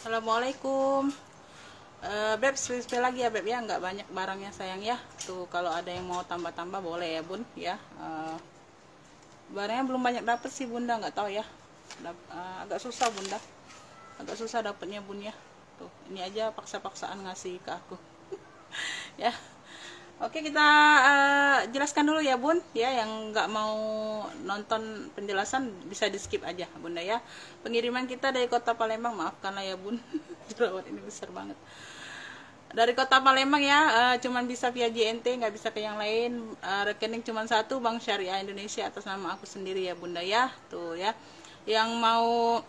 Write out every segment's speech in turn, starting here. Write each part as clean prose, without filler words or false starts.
Assalamualaikum. Beb, spill lagi ya Beb ya, nggak banyak barangnya sayang ya. Tuh kalau ada yang mau tambah-tambah boleh ya Bun ya. Barangnya belum banyak dapet sih Bunda, nggak tahu ya. Agak susah Bunda, agak susah dapetnya Bun ya. Tuh ini aja paksa-paksaan ngasih ke aku ya. Oke, kita jelaskan dulu ya Bun ya, yang nggak mau nonton penjelasan bisa di skip aja Bunda ya. Pengiriman kita dari kota Palembang, maafkanlah ya Bun. Jerawat ini besar banget. Dari kota Palembang ya, cuman bisa via JNT, nggak bisa ke yang lain. Rekening cuman satu, Bank Syariah Indonesia atas nama aku sendiri ya Bunda ya. Tuh ya, yang mau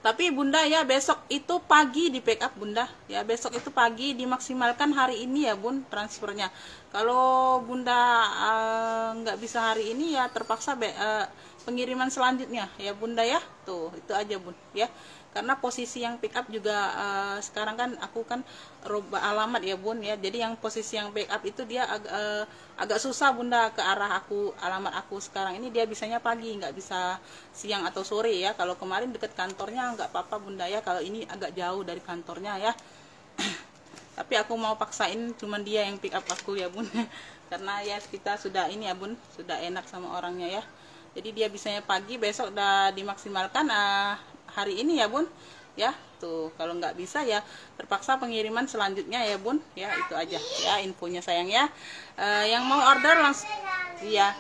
tapi Bunda ya, besok itu pagi di pick up Bunda ya, besok itu pagi, dimaksimalkan hari ini ya Bun transfernya. Kalau Bunda nggak bisa hari ini ya terpaksa pengiriman selanjutnya ya Bunda ya. Tuh itu aja Bun ya, karena posisi yang pick up juga sekarang kan aku kan rubah alamat ya Bun ya, jadi yang posisi yang pick up itu dia agak susah Bunda ke arah aku, alamat aku sekarang ini dia bisanya pagi, nggak bisa siang atau sore ya. Kalau kemarin deket kantornya nggak apa-apa Bunda ya, kalau ini agak jauh dari kantornya ya. Tapi aku mau paksain cuman dia yang pick up aku ya Bun karena ya kita sudah ini ya Bun, sudah enak sama orangnya ya. Jadi dia bisanya pagi, besok udah dimaksimalkan hari ini ya Bun ya. Tuh kalau nggak bisa ya terpaksa pengiriman selanjutnya ya Bun ya. Itu aja ya infonya sayang ya. Yang mau order langsung iya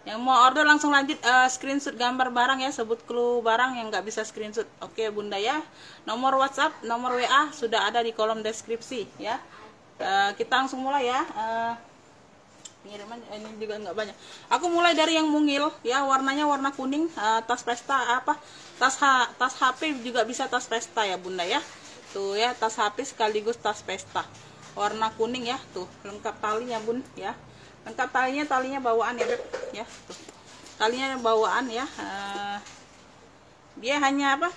yang mau order langsung lanjut screenshot gambar barang ya, sebut clue barang. Yang nggak bisa screenshot oke Bunda ya, nomor WhatsApp, nomor WA sudah ada di kolom deskripsi ya. Kita langsung mulai ya. Pengiriman ini juga nggak banyak. Aku mulai dari yang mungil ya, warnanya warna kuning, tas pesta apa, tas HP juga bisa tas pesta ya Bunda ya. Tuh ya, tas HP sekaligus tas pesta warna kuning ya. Tuh lengkap talinya Bun ya, lengkap talinya bawaan ya Beb ya. Tuh talinya bawaan ya. Dia hanya apa,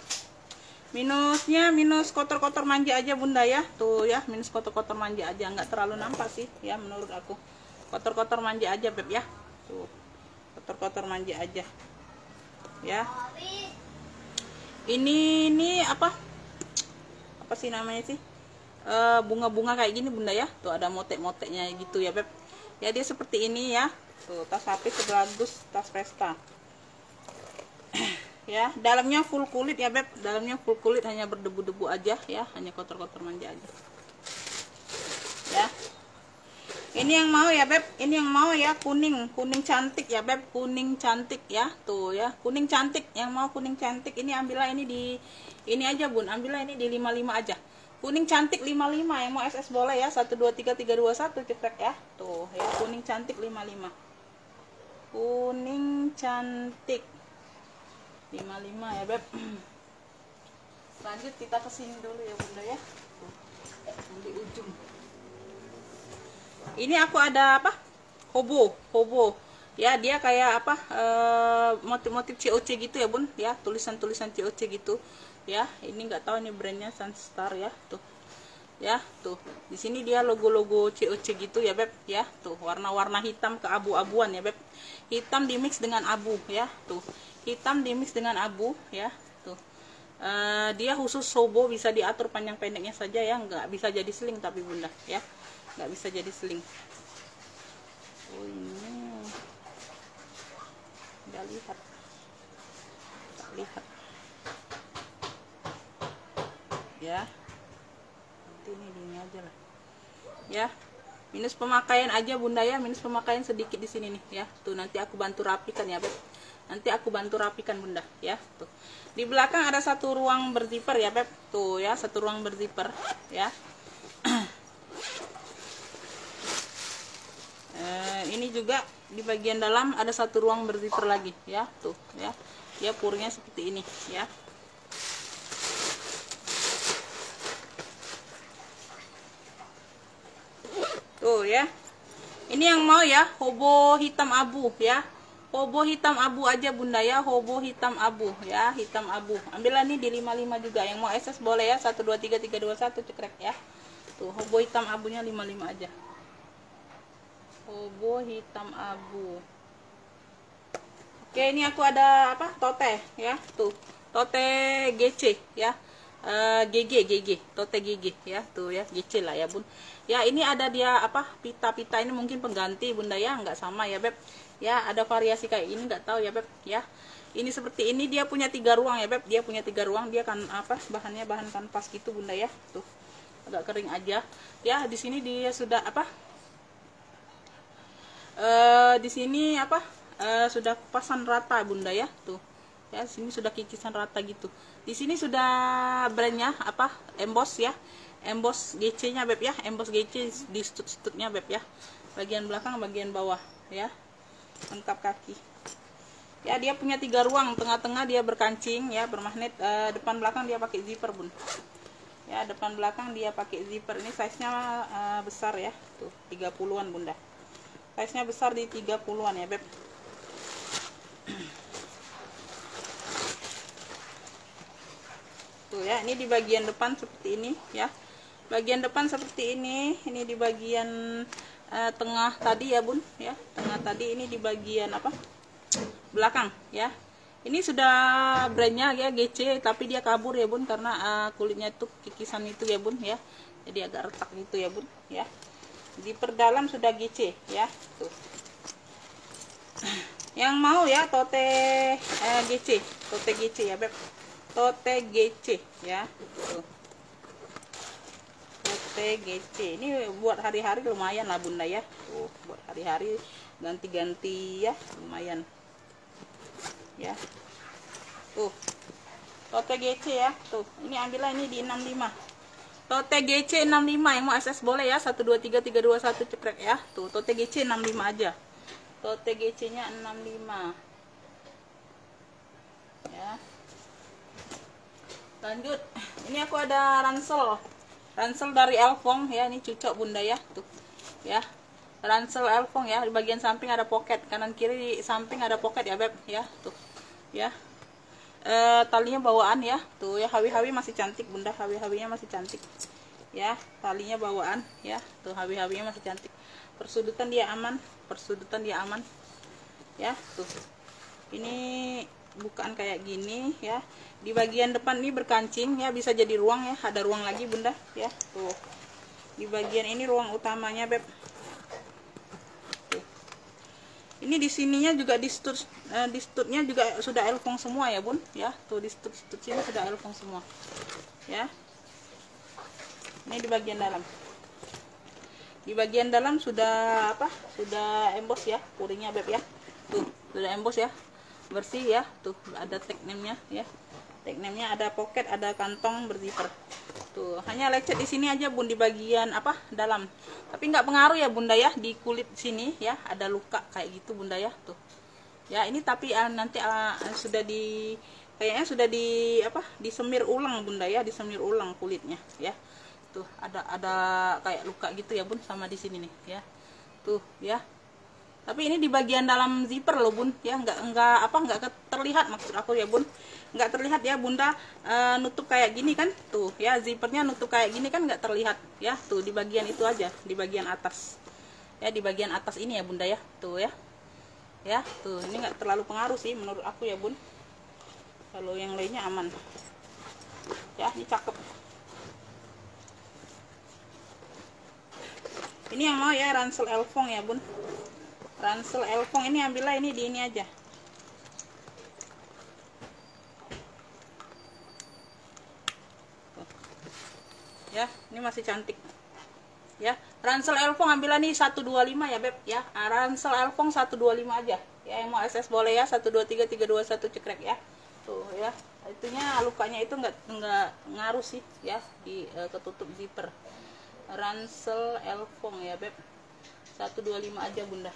minusnya minus kotor-kotor manja aja Bunda ya. Tuh ya, minus kotor-kotor manja aja, nggak terlalu nampak sih ya menurut aku. Kotor-kotor manja aja Beb ya. Tuh kotor-kotor manja aja ya. Ini apa sih namanya sih, bunga-bunga kayak gini Bunda ya. Tuh ada motek-moteknya gitu ya Beb ya. Dia seperti ini ya. Tuh tas HP sebagus tas pesta ya. Dalamnya full kulit ya Beb, dalamnya full kulit, hanya berdebu-debu aja ya, hanya kotor-kotor manja aja ya. Ini yang mau ya Beb, ini yang mau ya, kuning cantik ya Beb, kuning cantik ya. Tuh ya, kuning cantik. Yang mau kuning cantik ini ambillah ini di ini aja Bun, ambillah ini di 55 aja. Kuning cantik 55, yang mau SS boleh ya, 123321 cekrek ya. Tuh ya, kuning cantik 55. Kuning cantik 55 ya Beb. Lanjut kita kesini dulu ya Bunda ya. Tuh, di ujung ini aku ada apa, hobo ya. Dia kayak apa, motif-motif COC gitu ya Bun ya, tulisan-tulisan COC gitu ya. Ini nggak tahu ini brandnya Sunstar ya. Tuh ya, tuh di sini dia logo-logo COC gitu ya Beb ya. Tuh warna-warna hitam ke abu-abuan ya Beb, hitam dimix dengan abu ya. Tuh hitam dimix dengan abu ya. Tuh dia khusus hobo, bisa diatur panjang pendeknya saja ya, nggak bisa jadi sling tapi Bunda ya, nggak bisa jadi sling. Oh ini nggak lihat ya. Nanti ini aja lah ya, minus pemakaian aja Bunda ya, minus pemakaian sedikit di sini nih ya. Tuh nanti aku bantu rapikan ya Beb, nanti aku bantu rapikan Bunda ya. Tuh di belakang ada satu ruang berzipper ya Beb. Tuh ya, satu ruang berzipper ya. Ini juga di bagian dalam ada satu ruang berzipper lagi ya. Tuh ya, dia purnya seperti ini ya. Tuh ya, ini yang mau ya, hobo hitam abu ya, hobo hitam abu aja Bunda ya, hobo hitam abu ya, hitam abu. Ambillah nih di 55 juga, yang mau SS boleh ya, 123321 cekrek ya. Tuh hobo hitam abunya 55 aja, hobo hitam abu. Oke, ini aku ada apa, tote ya. Tuh tote GC ya. GG tote GG ya, tuh ya, GC lah ya bun ya. Ini ada dia apa, pita-pita ini mungkin pengganti bunda ya, nggak sama ya beb ya, ada variasi kayak ini nggak tahu ya beb ya. Ini seperti ini, dia punya 3 ruang ya beb, dia punya 3 ruang, dia kan apa, bahannya bahan kanvas gitu bunda ya, tuh agak kering aja ya. Di sini dia sudah apa, di sini apa, sudah kupasan rata bunda ya, tuh ya, sini sudah kikisan rata gitu. Di sini sudah brandnya apa, emboss ya, emboss GC nya beb ya, emboss GC di stut-stutnya beb ya, bagian belakang bagian bawah ya, lengkap kaki ya. Dia punya 3 ruang, tengah-tengah dia berkancing ya, bermagnet, depan belakang dia pakai zipper bun ya, depan belakang dia pakai zipper. Ini size nya besar ya, tuh 30-an bunda, size nya besar di 30-an ya beb. Tuh ya, ini di bagian depan seperti ini ya, bagian depan seperti ini di bagian tengah tadi ya bun ya, tengah tadi. Ini di bagian apa, belakang ya. Ini sudah brandnya ya GC, tapi dia kabur ya bun, karena kulitnya itu kikisan itu ya bun ya, jadi agak retak gitu ya bun ya. Di perdalam sudah GC ya, tuh. Yang mau ya tote GC, tote GC ya beb, tote GC ya, tuh. Tote GC ini buat hari-hari lumayan lah bunda ya, tuh, buat hari-hari ganti-ganti ya, lumayan ya, tuh tote GC ya, tuh. Ini ambillah ini di 65, tote GC 65. yang mau SS boleh ya, 123 321 cekrek ya, tuh tote GC 65 aja, tote GC nya 65 ya. Lanjut, ini aku ada ransel dari Elfong ya, ini cocok bunda ya, tuh ya, ransel Elfong ya. Di bagian samping ada pocket, kanan kiri di samping ada pocket ya beb ya, tuh ya. Talinya bawaan ya, tuh ya, hawi-hawi masih cantik bunda, hawi-hawinya masih cantik ya, talinya bawaan ya, tuh hawi-hawinya masih cantik. Persudutan dia aman, ya, tuh. Ini bukaan kayak gini ya. Di bagian depan ini berkancing ya, bisa jadi ruang ya, ada ruang lagi bunda ya, tuh. Di bagian ini ruang utamanya beb. Tuh. Ini di sininya juga di stutnya juga sudah Elfong semua ya bun ya, tuh di stut sini sudah Elfong semua ya. Ini di bagian dalam. Di bagian dalam sudah apa? Sudah emboss ya, puringnya beb ya. Tuh, sudah emboss ya. Bersih ya. Tuh, ada tag name-nya ya. Tag name-nya ada pocket, ada kantong berzipper. Tuh, hanya lecet di sini aja bun, di bagian apa? Dalam. Tapi nggak pengaruh ya bunda ya, di kulit sini ya ada luka kayak gitu bunda ya. Tuh. Ya, ini tapi nanti sudah kayaknya sudah apa? Disemir ulang bunda ya, disemir ulang kulitnya ya. Tuh, ada kayak luka gitu ya bun, sama di sini nih ya, tuh ya. Tapi ini di bagian dalam zipper loh bun ya, nggak terlihat, maksud aku ya bun, nggak terlihat ya bunda. Nutup kayak gini kan, tuh ya, zippernya nutup kayak gini kan, nggak terlihat ya, tuh di bagian itu aja, di bagian atas ya, di bagian atas ini ya bunda ya, tuh ya, tuh. Ini nggak terlalu pengaruh sih menurut aku ya bun, kalau yang lainnya aman ya. Ini cakep. Ini yang mau ya, ransel Elfong ya bun, ransel Elfong. Ini ambillah ini di ini aja. Tuh. Ya, ini masih cantik ya. Ransel Elfong ambillah nih 125 ya beb ya, ransel Elfong 125 aja ya. Yang mau SS boleh ya, 123 321 cekrek ya. Tuh ya, itunya lukanya itu nggak ngaruh sih ya, di ketutup zipper. Ransel Elfong ya beb, 125 aja bunda.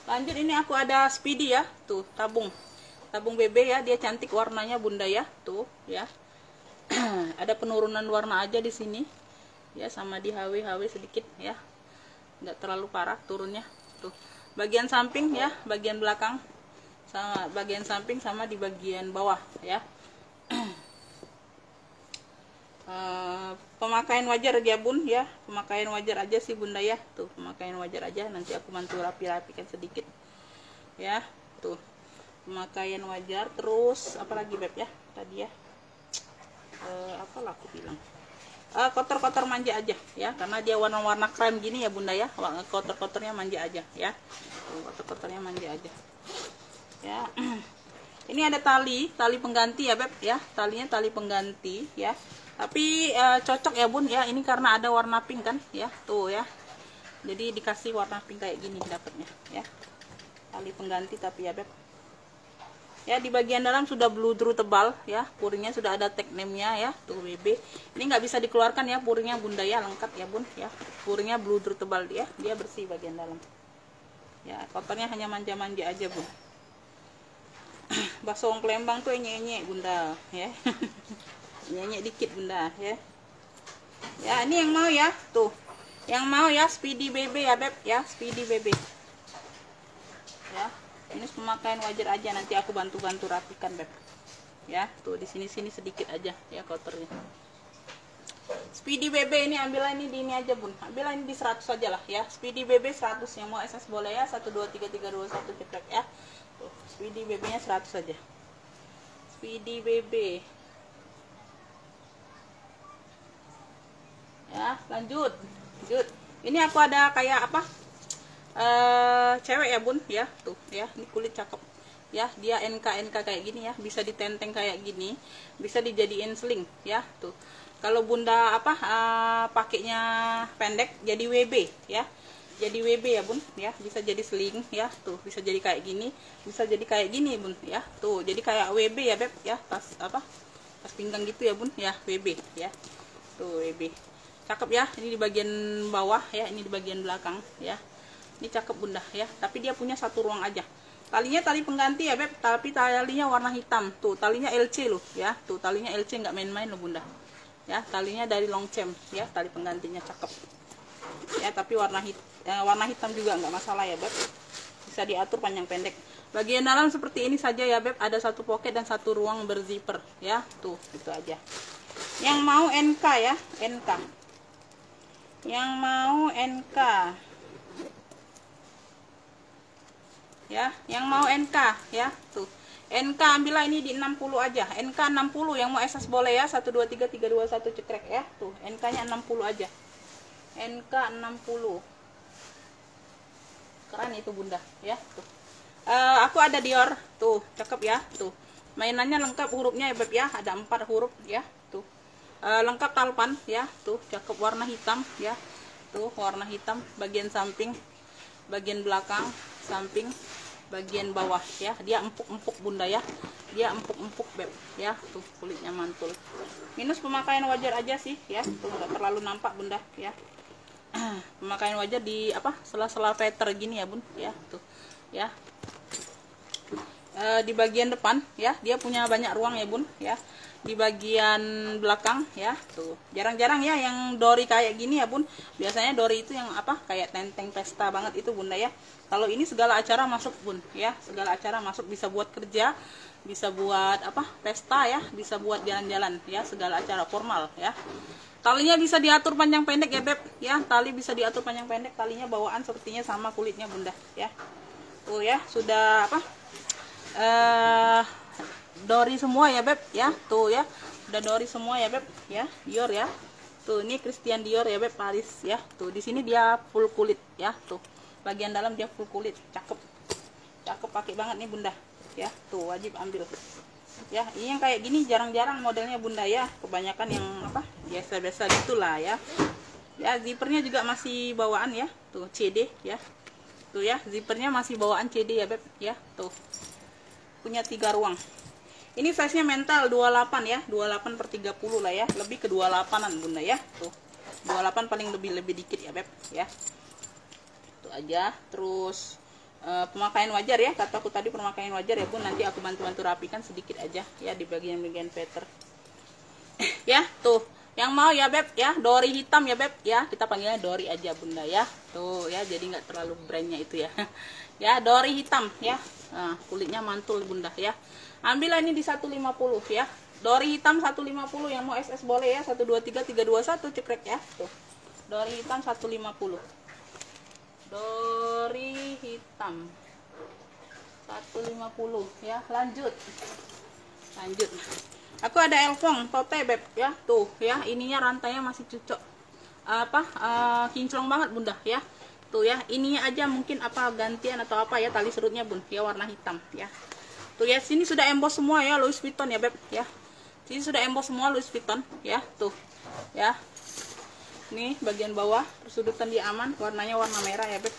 Lanjut, ini aku ada Speedy ya, tuh tabung BB ya, dia cantik warnanya bunda ya, tuh ya. Ada penurunan warna aja di sini ya, sama di HW sedikit ya, nggak terlalu parah turunnya. Tuh bagian samping ya, bagian belakang sama bagian samping sama di bagian bawah ya. Pemakaian wajar ya bun ya, pemakaian wajar aja sih bunda ya, tuh pemakaian wajar aja. Nanti aku bantu rapi-rapikan sedikit ya, tuh pemakaian wajar. Terus apa lagi Beb ya tadi ya, apalah aku bilang, kotor-kotor manja aja ya, karena dia warna-warna krem gini ya Bunda ya, kotor-kotornya manja aja ya, kotor-kotornya manja aja ya. Ini ada tali pengganti ya Beb ya, talinya tali pengganti ya, tapi cocok ya Bun ya, ini karena ada warna pink kan ya, tuh ya, jadi dikasih warna pink kayak gini dapatnya ya, tali pengganti tapi ya Beb ya. Di bagian dalam sudah bludru tebal ya, puringnya sudah ada tag name-nya ya, tuh WB. Ini nggak bisa dikeluarkan ya puringnya Bunda ya, lengkap ya Bun ya, puringnya bludru tebal dia bersih bagian dalam ya, kotornya hanya manja-manja aja Bun. Bakso wong Palembang tuh nyek-nyek Bunda ya. Nyek dikit Bunda ya. Ya, ini yang mau ya, tuh. Yang mau ya Speedy BB ya Beb ya, Speedy BB. Ya. Ini pemakaian wajar aja, nanti aku bantu-bantu rapikan Beb. Ya, tuh di sini-sini sedikit aja ya kotornya. Speedy BB ini ambillah ini di ini aja Bun. Ambillah ini di 100 aja lah ya. Speedy BB 100, yang mau SS boleh ya, 1233321 cekrek ya. Tuh, Speedy BB-nya 100 saja. Speedy BB. Ya, lanjut. Ini aku ada kayak apa? Cewek ya Bun ya, tuh ya, ini kulit cakep. Ya, dia NK kayak gini ya, bisa ditenteng kayak gini, bisa dijadiin sling ya, tuh. Kalau Bunda apa pakainya pendek jadi WB ya. Jadi WB ya Bun ya, bisa jadi sling ya, tuh bisa jadi kayak gini, bisa jadi kayak gini Bun ya, tuh jadi kayak WB ya Beb ya, tas apa, tas pinggang gitu ya Bun ya, WB ya, tuh WB cakep ya. Ini di bagian bawah ya, ini di bagian belakang ya, ini cakep Bunda ya, tapi dia punya satu ruang aja. Talinya tali pengganti ya Beb, tapi talinya warna hitam, tuh talinya LC loh ya, tuh talinya LC nggak main-main loh Bunda ya, talinya dari Longchamp ya, tali penggantinya cakep ya, tapi warna hitam juga nggak masalah ya Beb, bisa diatur panjang pendek. Bagian dalam seperti ini saja ya Beb, ada satu pocket dan satu ruang berzipper ya, tuh itu aja. Yang mau NK ya, NK, yang mau NK ya, yang mau NK ya, tuh NK ambillah ini di 60 aja, NK 60, yang mau SS boleh ya, 1233321 cekrek ya, tuh NK nya 60 aja, NK 60 keren itu Bunda ya, tuh. Aku ada Dior, tuh cakep ya, tuh mainannya lengkap hurufnya ya Beb ya, ada 4 huruf ya, tuh lengkap talpan ya, tuh cakep, warna hitam ya, tuh warna hitam, bagian samping, bagian belakang, samping, bagian bawah ya, dia empuk-empuk Bunda ya, dia empuk-empuk Beb ya, tuh kulitnya mantul. Minus pemakaian wajar aja sih ya, tuh nggak terlalu nampak Bunda ya. Pemakaian wajar di apa, sela-sela veter gini ya Bun ya, tuh ya. Di bagian depan ya, dia punya banyak ruang ya Bun ya. Di bagian belakang ya, tuh jarang-jarang ya yang dori kayak gini ya Bun. Biasanya dori itu yang apa, kayak tenteng pesta banget itu Bunda ya. Kalau ini segala acara masuk Bun ya, segala acara masuk, bisa buat kerja, bisa buat apa, pesta ya, bisa buat jalan-jalan ya, segala acara formal ya. Talinya bisa diatur panjang pendek ya Beb ya, tali bisa diatur panjang pendek, talinya bawaan sepertinya sama kulitnya Bunda ya. Tuh ya, sudah apa, dori semua ya Beb ya, tuh ya, udah dori semua ya Beb ya, Dior ya. Tuh ini Christian Dior ya Beb, Paris ya. Tuh di sini dia full kulit ya, tuh bagian dalam dia full kulit, cakep, cakep, pakai banget nih Bunda ya, tuh wajib ambil ya. Ini yang kayak gini jarang-jarang modelnya Bunda ya, kebanyakan yang apa, biasa-biasa gitulah ya. Ya, zippernya juga masih bawaan ya, tuh CD ya, tuh ya, zippernya masih bawaan CD ya Beb ya, tuh punya 3 ruang. Ini size nya mental 28 ya, 28/30 lah ya, lebih ke 28an Bunda ya, tuh 28 paling lebih dikit ya Beb ya, itu aja. Terus pemakaian wajar ya, kataku tadi pemakaian wajar ya Bun, nanti aku bantu-bantu rapikan sedikit aja ya di bagian-bagian veter. Ya, tuh yang mau ya Beb ya, dori hitam ya Beb ya, kita panggilnya dori aja Bunda ya, tuh ya, jadi nggak terlalu brandnya itu ya. Ya, dori hitam ya, nah, kulitnya mantul Bunda ya. Ambillah ini di 150 ya, dori hitam 150, yang mau SS boleh ya, 1233321 cekrek ya, tuh dori hitam 150, dori hitam 150 ya. Lanjut. Aku ada elfong tote beb ya, tuh ya, ininya rantainya masih cocok, kinclong banget bunda ya, tuh ya, ininya aja mungkin gantian atau apa ya, tali serutnya bun ya, warna hitam ya, tuh ya, sini sudah emboss semua ya, Louis Vuitton ya beb ya, sini sudah emboss semua Louis Vuitton ya, tuh ya, nih bagian bawah persudutan dia aman, warnanya warna merah ya beb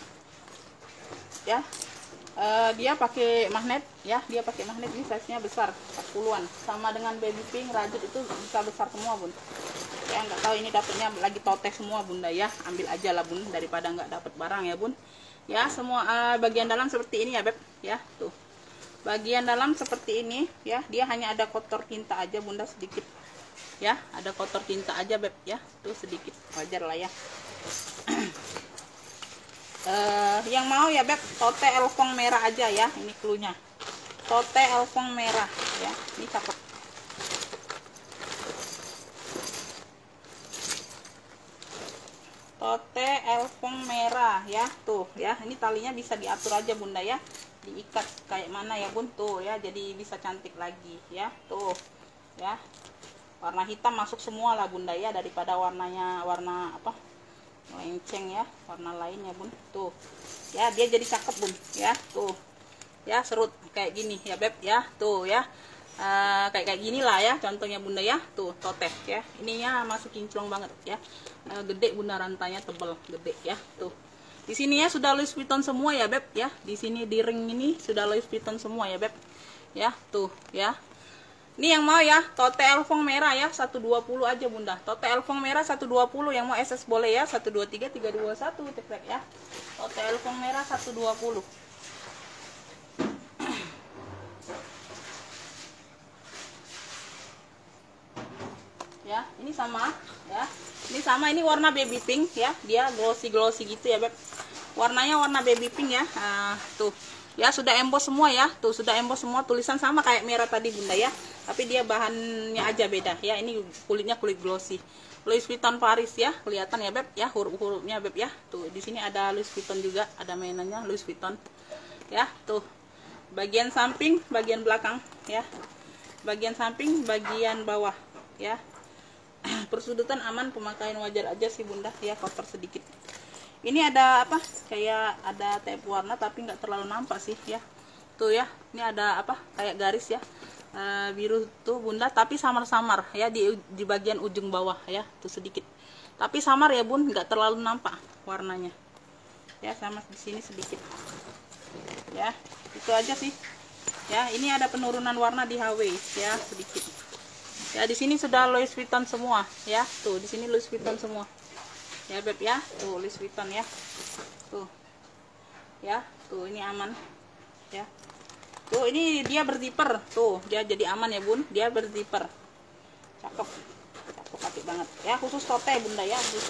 ya. Dia pakai magnet ya, dia pakai magnet, ini size-nya besar 40-an, sama dengan baby pink rajut itu bisa besar semua bun ya. Nggak tahu ini dapatnya lagi tote semua bunda ya, ambil aja lah bun, daripada nggak dapat barang ya bun ya. Semua bagian dalam seperti ini ya beb ya, tuh bagian dalam seperti ini ya, dia hanya ada kotor tinta aja bunda, sedikit ya, ada kotor tinta aja beb ya, tuh sedikit, wajar lah ya. Yang mau ya beb, tote elfong merah aja ya, ini cluenya, tote elfong merah ya, ini cakep. Tote elfong merah ya, tuh ya, ini talinya bisa diatur aja bunda ya, diikat kayak mana ya bun, tuh ya, jadi bisa cantik lagi ya, tuh ya, warna hitam masuk semua lah bunda ya, daripada warnanya warna melenceng ya, warna lainnya bun, tuh ya, dia jadi cakep bun ya, tuh ya, serut kayak gini ya beb ya, tuh ya, kayak gini lah ya contohnya bunda ya, tuh tote ya, ininya masuk kinclong banget ya, gede bunda, rantainya tebel gede ya, tuh di sini ya sudah Louis Vuitton semua ya beb ya, di sini di ring ini sudah Louis Vuitton semua ya beb ya, tuh ya. Ini yang mau ya, tote elfong merah ya, 120 aja bunda. Tote elfong merah 120, yang mau SS boleh ya, 123 321 cekrek ya. Tote elfong merah 120. Ya, ini sama ya. Ini sama, ini warna baby pink ya. Dia glossy gitu ya, beb. Warnanya warna baby pink ya. Tuh. Ya, sudah emboss semua ya. Tuh, sudah emboss semua, tulisan sama kayak merah tadi bunda ya. Tapi dia bahannya aja beda ya. Ini kulitnya kulit glossy. Louis Vuitton Paris ya, kelihatan ya beb ya, huruf-hurufnya beb ya. Tuh, di sini ada Louis Vuitton juga, ada mainannya Louis Vuitton. Ya, tuh. Bagian samping, bagian belakang ya. Bagian samping, bagian bawah ya. Persudutan aman, pemakaian wajar aja sih bunda ya, kotor sedikit. Ini ada kayak ada tape warna tapi nggak terlalu nampak sih ya. Tuh ya, ini ada kayak garis ya, biru tuh bunda, tapi samar-samar ya di bagian ujung bawah ya, tuh sedikit, tapi samar ya bun, nggak terlalu nampak warnanya ya, sama di sini sedikit ya. Itu aja sih ya. Ini ada penurunan warna di HW ya, sedikit ya. Di sini sudah Louis Vuitton semua ya, tuh di sini Louis Vuitton semua ya beb ya, tuh Louis Vuitton ya, tuh ya, tuh ini aman ya. Tuh ini dia berzipper, tuh dia jadi aman ya bun, dia berzipper, cakep apik banget ya. Khusus tote bunda ya, khusus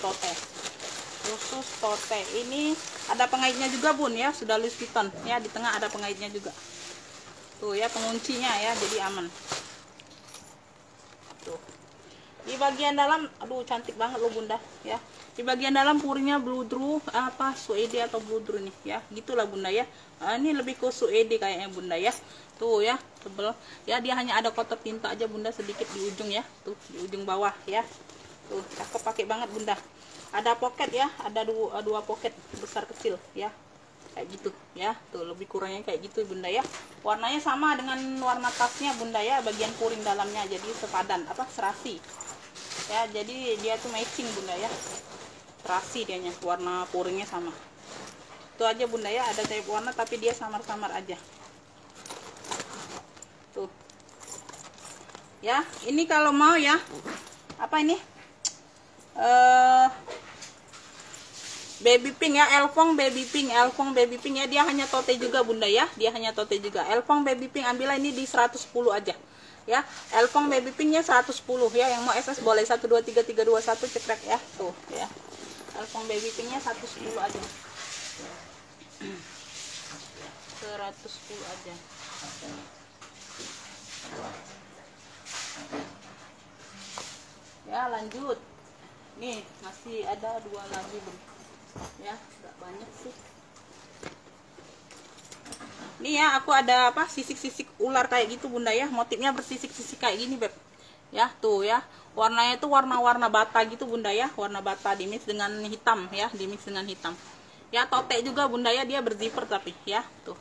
tote. Ini ada pengaitnya juga bun ya, sudah Louis Vuitton ya, di tengah ada pengaitnya juga tuh ya, penguncinya ya, jadi aman. Tuh di bagian dalam, aduh cantik banget loh bunda ya. Di bagian dalam puringnya bludru suede atau bludru nih ya, gitulah bunda ya. Ini lebih ke suede kayaknya bunda ya. Tuh ya, tebel ya, dia hanya ada kotor tinta aja bunda, sedikit di ujung ya, tuh di ujung bawah ya. Tuh cakep, pakai banget bunda. Ada pocket ya, ada dua pocket besar kecil ya, kayak gitu ya. Tuh lebih kurangnya kayak gitu bunda ya. Warnanya sama dengan warna tasnya bunda ya, bagian puring dalamnya jadi sepadan, serasi ya, jadi dia tuh matching bunda ya, serasi dianya, warna puringnya sama. Itu aja bunda ya, ada tape warna tapi dia samar-samar aja tuh ya. Ini kalau mau ya, ini baby pink ya, elfong baby pink ya, dia hanya tote juga bunda ya, dia hanya tote juga. Elfong baby pink ambillah ini di 110 aja ya. Elfong baby pinknya 110 ya, yang mau SS boleh 123 321 cekrek ya, tuh ya. Elfong baby pinknya 110 aja, 110 aja ya. Lanjut, nih masih ada 2 lagi bun ya, nggak banyak sih. Ini ya, aku ada apa, sisik-sisik ular kayak gitu bunda ya, motifnya bersisik-sisik kayak gini beb ya. Tuh ya, warnanya itu warna-warna bata gitu bunda ya, warna bata dimix dengan hitam ya, dimix dengan hitam ya. Tote juga bunda ya, dia berzipper tapi ya. Tuh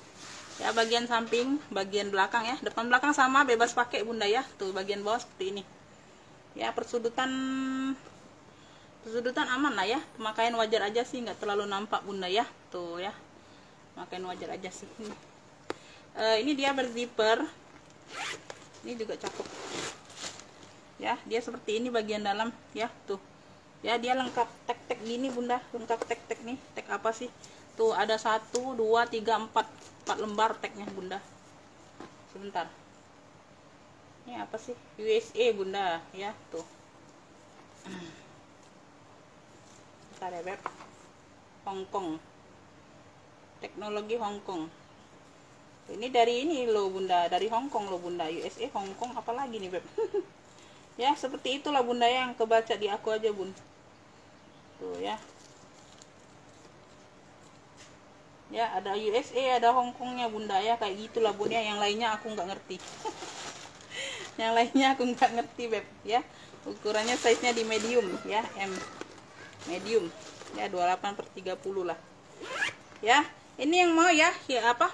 ya, bagian samping, bagian belakang ya, depan belakang sama, bebas pakai bunda ya. Tuh bagian bawah seperti ini ya. Persudutan aman lah ya, pemakaian wajar aja sih, nggak terlalu nampak bunda ya. Tuh ya, pemakaian wajar aja sih. Ini dia berzipper, ini juga cakep ya. Dia seperti ini bagian dalam ya. Tuh ya, dia lengkap tag-tag gini bunda, lengkap tag-tag nih. Tag apa sih? Tuh ada 1, 2, 3, 4 lembar tagnya bunda. Sebentar, ini apa sih? USA bunda ya. Tuh bentar ya beb. Hongkong, teknologi Hongkong. Ini dari ini loh bunda, dari Hongkong loh bunda, USA, Hongkong, apalagi nih beb. Ya seperti itulah bunda yang kebaca di aku aja bun. Tuh ya, ya ada USA, ada Hongkongnya bunda ya, kayak gitulah bun ya. Yang lainnya aku nggak ngerti. Yang lainnya aku nggak ngerti beb ya. Ukurannya size nya di medium ya, M medium ya, 28/30 lah ya. Ini yang mau ya, ya apa,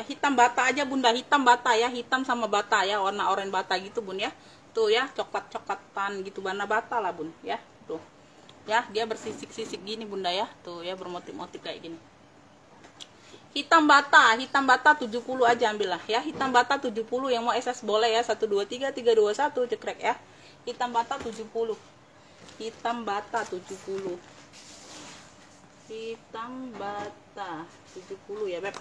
hitam bata aja bunda, hitam bata ya, hitam sama bata ya, warna oranye bata gitu bun ya. Tuh ya, coklat-coklatan gitu, warna bata lah bun ya. Tuh ya, dia bersisik-sisik gini bunda ya. Tuh ya, bermotif-motif kayak gini. Hitam bata 70 aja ambil lah ya. Hitam bata 70, yang mau SS boleh ya, 1 2 3 3 2 1 cekrek ya. Hitam bata 70, hitam bata 70, hitam bata 70 ya beb.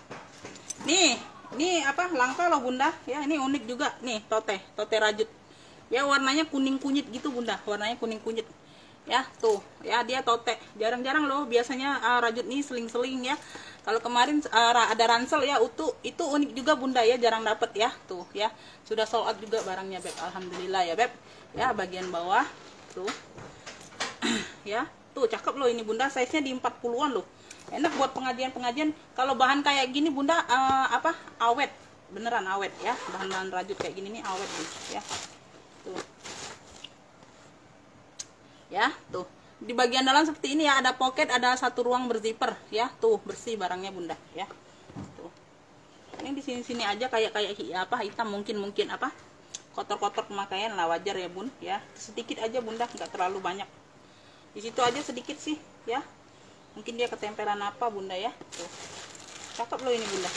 Nih apa, langka loh bunda ya. Ini unik juga nih, tote rajut ya, warnanya kuning kunyit gitu bunda, warnanya kuning kunyit ya. Tuh ya, dia tote, jarang-jarang loh biasanya rajut nih seling-seling ya. Kalau kemarin ada ransel ya, itu unik juga bunda ya, jarang dapet ya. Tuh ya, sudah sold out juga barangnya beb, alhamdulillah ya beb ya. Bagian bawah tuh ya, tuh cakep loh ini bunda, size nya di 40-an loh. Enak buat pengajian-pengajian. Kalau bahan kayak gini bunda, apa, awet, beneran awet ya. Bahan-bahan rajut kayak gini nih awet nih ya. Tuh ya, tuh di bagian dalam seperti ini ya, ada pocket, ada 1 ruang berzipper ya. Tuh bersih barangnya bunda ya. Tuh ini di sini-sini aja kayak apa, hitam, mungkin apa, kotor-kotor pemakaian lah, wajar ya bun ya. Sedikit aja bunda, nggak terlalu banyak. Di situ aja sedikit sih ya, mungkin dia ketempelan apa bunda ya. Tuh cakep loh ini bunda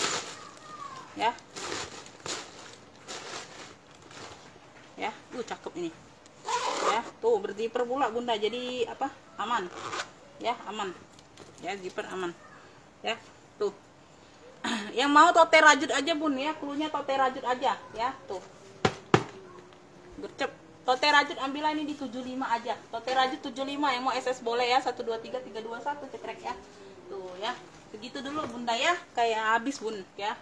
ya. Ya tuh cakep ini ya. Tuh berzipper pula bunda, jadi apa, aman ya, aman ya, zipper aman ya. Tuh yang mau tote rajut aja bun ya, klunya tote rajut aja ya. Tuh gercep, tote rajut ambillah ini di 75 aja, tote rajut 75, yang mau SS boleh ya, 1 2 3 3 2 1 cekrek ya. Tuh ya, segitu dulu bunda ya, kayak habis bun ya.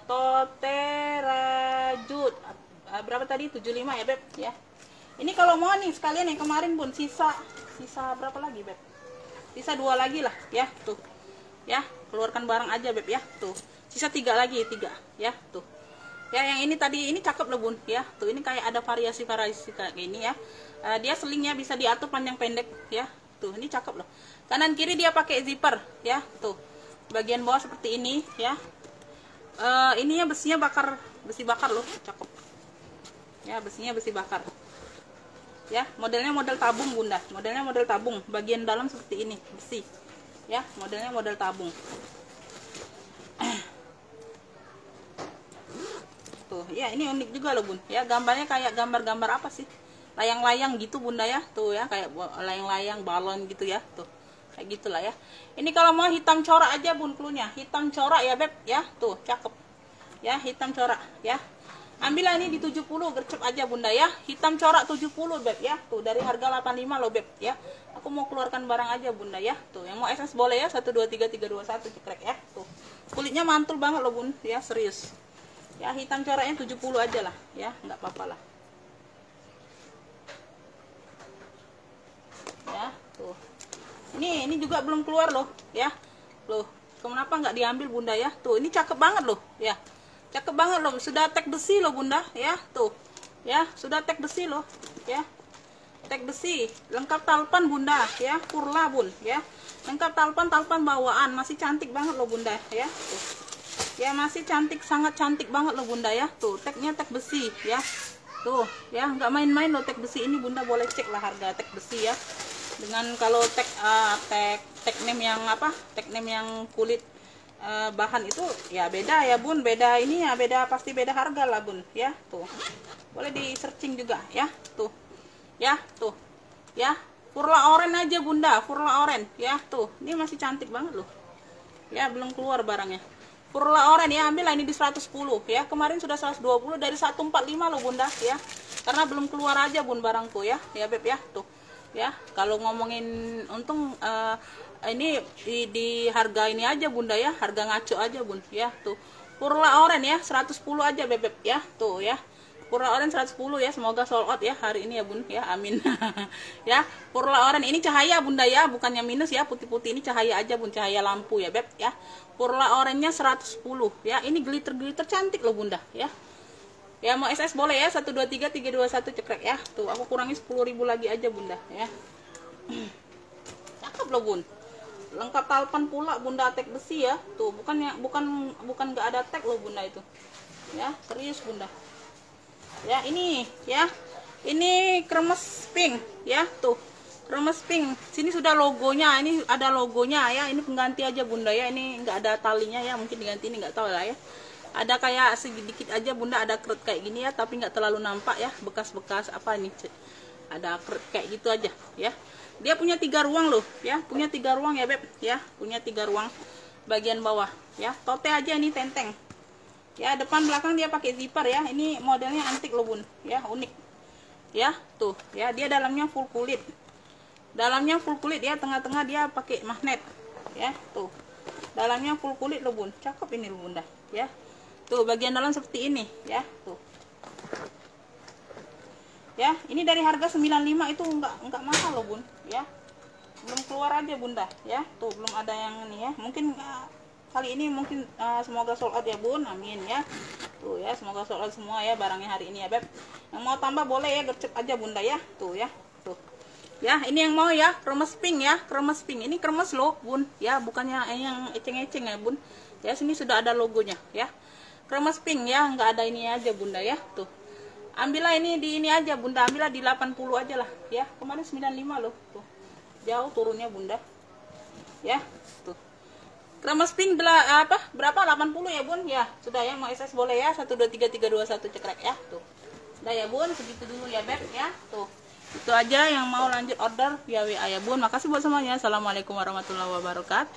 Tote rajut berapa tadi, 75 ya beb ya. Ini kalau mau nih sekalian yang kemarin bun, sisa berapa lagi beb, sisa 2 lagi lah ya. Tuh ya, keluarkan barang aja beb ya. Tuh sisa 3 lagi, 3 ya. Tuh ya, yang ini tadi ini cakep loh bun ya. Tuh ini kayak ada variasi kayak gini ya. Dia selingnya bisa diatur panjang pendek ya. Tuh ini cakep loh, kanan kiri dia pakai zipper ya. Tuh bagian bawah seperti ini ya. Ininya besinya besi bakar loh, cakep ya, besinya besi bakar ya. Modelnya model tabung bunda, modelnya model tabung, bagian dalam seperti ini besi ya, modelnya model tabung. Tuh ya, ini unik juga loh bun ya, gambarnya kayak gambar-gambar apa sih, layang-layang gitu bunda ya. Tuh ya, kayak layang-layang balon gitu ya. Tuh kayak gitulah ya. Ini kalau mau hitam corak aja bun, klunya hitam corak ya beb ya. Tuh cakep ya, hitam corak ya. Ambillah ini di 70, gercep aja bunda ya, hitam corak 70 beb ya. Tuh dari harga 85 loh beb ya. Aku mau keluarkan barang aja bunda ya. Tuh yang mau SS boleh ya, 1 2 3 3 2 1 cekrek ya. Tuh kulitnya mantul banget loh bun ya, serius ya. Hitam coraknya 70 aja lah ya, nggak apa-apa lah ya. Tuh ini juga belum keluar loh ya. Loh Kenapa nggak diambil bunda ya? Tuh, ini cakep banget loh ya. Cakep banget loh, sudah tag besi loh bunda ya. Tuh ya, sudah tag besi loh ya. Tag besi, lengkap talpan bunda ya, Purla bun ya. Lengkap talpan bawaan, masih cantik banget loh bunda ya. Tuh. Ya masih cantik, sangat cantik banget loh bunda ya. Tuh, tagnya tag besi ya. Tuh ya, nggak main-main loh tag besi ini bunda, boleh cek lah harga tag besi ya. Dengan kalau tag name yang apa? Tag name yang kulit bahan itu ya beda ya bun, beda ini ya, beda, pasti beda harga lah bun ya. Tuh. Boleh di searching juga ya. Tuh. Ya, tuh. Ya, Purla Oren aja bunda, Purla Oren ya. Tuh, ini masih cantik banget loh. Ya, belum keluar barangnya. Purla Oren ya, ambil lah ini di 110 ya. Kemarin sudah 120 dari 145 loh bunda ya. Karena belum keluar aja bun barangku ya. Ya beb ya, tuh. Ya, kalau ngomongin untung ini di harga ini aja bunda ya, harga ngaco aja bun ya. Tuh. Purla Oren ya, 110 aja bebek ya. Tuh ya. Purla Oren 110 ya, semoga sold out ya hari ini ya bun ya, amin. Ya, Purla Oren ini cahaya bunda ya, bukannya minus ya, putih-putih ini cahaya aja bun, cahaya lampu ya beb ya. Purla Orennya 110 ya, ini glitter-glitter cantik loh bunda ya. Ya mau SS boleh ya, 123 321 cekrek ya. Tuh aku kurangi 10.000 lagi aja bunda ya. Cakep loh bun, lengkap talpan pula bunda, tag besi ya. Tuh bukan nggak ada tag loh bunda itu ya, serius bunda. Ya ini ya, ini kremes pink ya. Tuh kremes pink, sini sudah logonya, ini ada logonya ya. Ini pengganti aja bunda ya, ini nggak ada talinya ya, mungkin diganti ini nggak tahu lah ya. Ada kayak sedikit aja bunda, ada keret kayak gini ya, tapi nggak terlalu nampak ya, bekas-bekas apa nih, ada keret kayak gitu aja ya. Dia punya 3 ruang loh ya, punya 3 ruang ya beb ya, punya 3 ruang bagian bawah ya. Tote aja ini tenteng ya, depan belakang dia pakai zipper ya. Ini modelnya antik loh bun ya, unik ya. Tuh ya, dia dalamnya full kulit, ya, tengah-tengah dia pakai magnet ya. Tuh dalamnya full kulit loh bun, cakep ini loh bunda ya. Tuh bagian dalam seperti ini ya. Tuh ya, ini dari harga 95 itu enggak mahal loh bun ya, belum keluar aja bunda ya. Tuh belum ada yang ini ya, mungkin kali ini mungkin semoga sold out ya bun, amin ya. Tuh ya, semoga sold out semua ya barangnya hari ini ya beb. Yang mau tambah boleh ya, gercep aja bunda ya. Tuh ya, tuh ya, ini yang mau ya, kremes pink ya, kremes pink ini kremes loh bun ya, bukannya yang eceng-eceng ya bun ya. Sini sudah ada logonya ya, kremes pink ya, nggak ada ini aja bunda ya. Tuh ambillah ini di ini aja bunda, ambillah di 80 aja lah ya. Kemarin 95 loh, tuh jauh turunnya bunda ya. Tuh kremes pink berapa 80 ya bun ya. Sudah ya, mau SS boleh ya, 123 321 cekrek ya. Tuh udah ya bun, segitu dulu ya beb ya. Tuh itu aja, yang mau lanjut order via WA ya bun. Makasih buat semuanya, assalamualaikum warahmatullahi wabarakatuh.